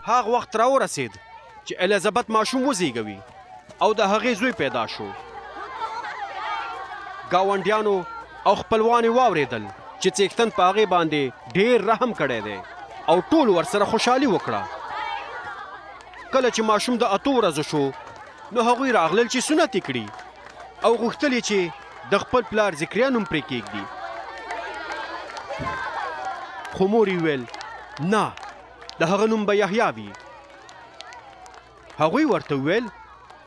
هغه وخت راورسېد چې الیزابت ماشوم وزېږوي او د هغې زوی پیدا شو. ګاونډیانو او خپلوان یې واورېدل چې څښتن په هغې باندې ډېر رحم کړی دی او ټول ورسره خوشحالي وکړه. کله چې ماشوم د 8 ورځو شو نو هغوی راغلل چې سنت یې کړي او غوښتل یې چې د خپل پلار ذکریا نوم پرې کېږدي. خو مور یې ویل نه، د هغه نوم به یحیی وي. هغوی ورته وویل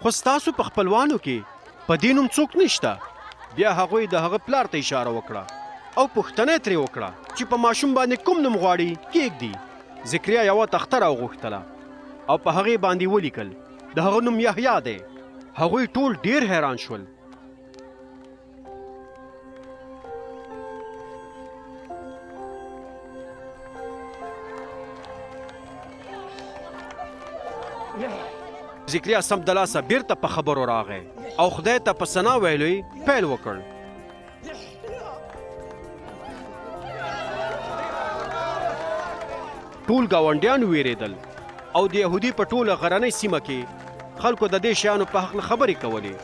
خو ستاسو په خپلوانو کې په دې نوم څوک نشته. بیا هغوی د هغه پلار ته اشاره وکړه او پوښتنه یې ترې وکړه چې په ماشوم باندې کوم نوم غواړي کېږدي. ذکریا یوه تخته راوغوښتله او په هغې باندې ولیکل د هغه نوم یحیی دی. هغوی ټول ډېر حیران شول. ذکریا سمدلاسه بیرته په خبرو راغی او خدای ته په ثنا ویلو یې پیل وکړ. ټول ګاونډیان ویرېدل او د یهودي په ټوله غرنۍ سیمه کې خلکو د دې شیانو په هکله خبرې کولې.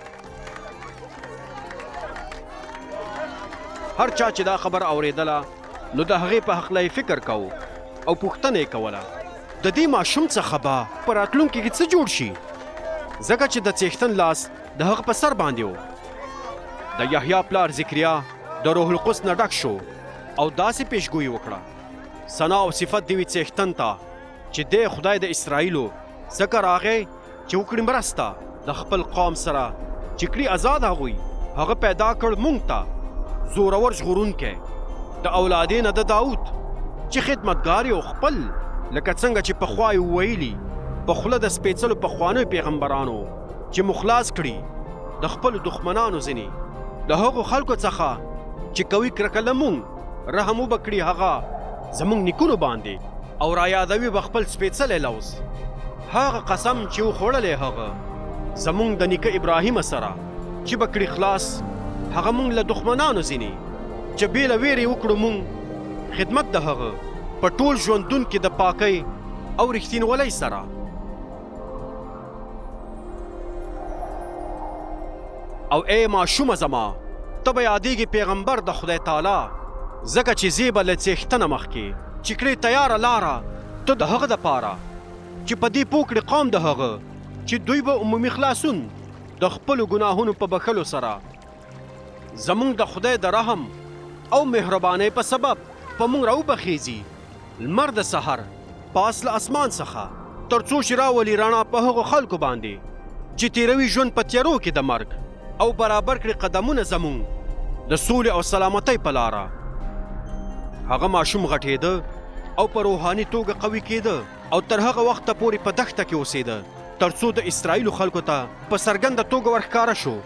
هر چا چې دا خبر اورېدله نو د هغې په هکله یې فکر کوو او پوښتنه یې کوله د دې ماشوم څخه به په راتلونکي کې څه جوړ شي، ځکه چې د څښتن لاس د هغه په سر باندې و. د یحیی پلار ذکریا د روح القدس نه ډک شو او داسې پیشګویي وکړه ثنا او صفت دې وي څښتن ته چې دی خدای د اسرائیلو ځکه راغی چې وکړي مرسته د خپل قوم سره چې کړي آزاد هغوی. هغه پیدا کړ موږ ته زورور ژغورونکی د اولادې نه د داود چې خدمتګار یې خپل لکه څنګه چې پخوا یې وویلي په خوله د سپېڅلو پخوانیو پیغمبرانو چې مو خلاص کړي د خپلو دښمنانو ځینې د هغو خلکو څخه چې کوي کرکه له موږ رحم وبکړي هغه زموږ نیکونو باندې او رایادوي به خپل سپېڅلی لوز هغه قسم چې وخوړلی هغه زموږ د نیکه ابراهیم سره چې به کړي خلاص هغه موږ له دښمنانو ځینې چې بې له ویرې وکړو موږ خدمت د هغه په ټول ژوندون کې د پاکۍ او رښتینولۍ سره. او ای ماشومه زما ته به یادېږي پیغمبر د خدای تعالی ځکه چې زی به له څښتنه مخکې چې کړې تیاره لاره ته د هغه دپاره چې په دې پوه کړې قوم د هغه چې دوی به عمومي خلاصون د خپلو ګناهونو په بښلو سره زموږ د خدای د رحم او مهربانۍ په سبب په موږ راوبخیږي لمر د سحر پاس له اسمان څخه تر څو چې راولي رڼا په هغو خلکو باندې چې تیروي ژوند په تیارو کې د مرګ او برابر کړي قدمونه زموږ د سولې او سلامتۍ په لاره. هغه ماشوم غټېده او په روحاني توګه قوي کېده او تر هغه وخته پورې په دښته کې اوسېده تر څو د اسرائیلو خلکو ته په څرګنده توګه ورښکاره شو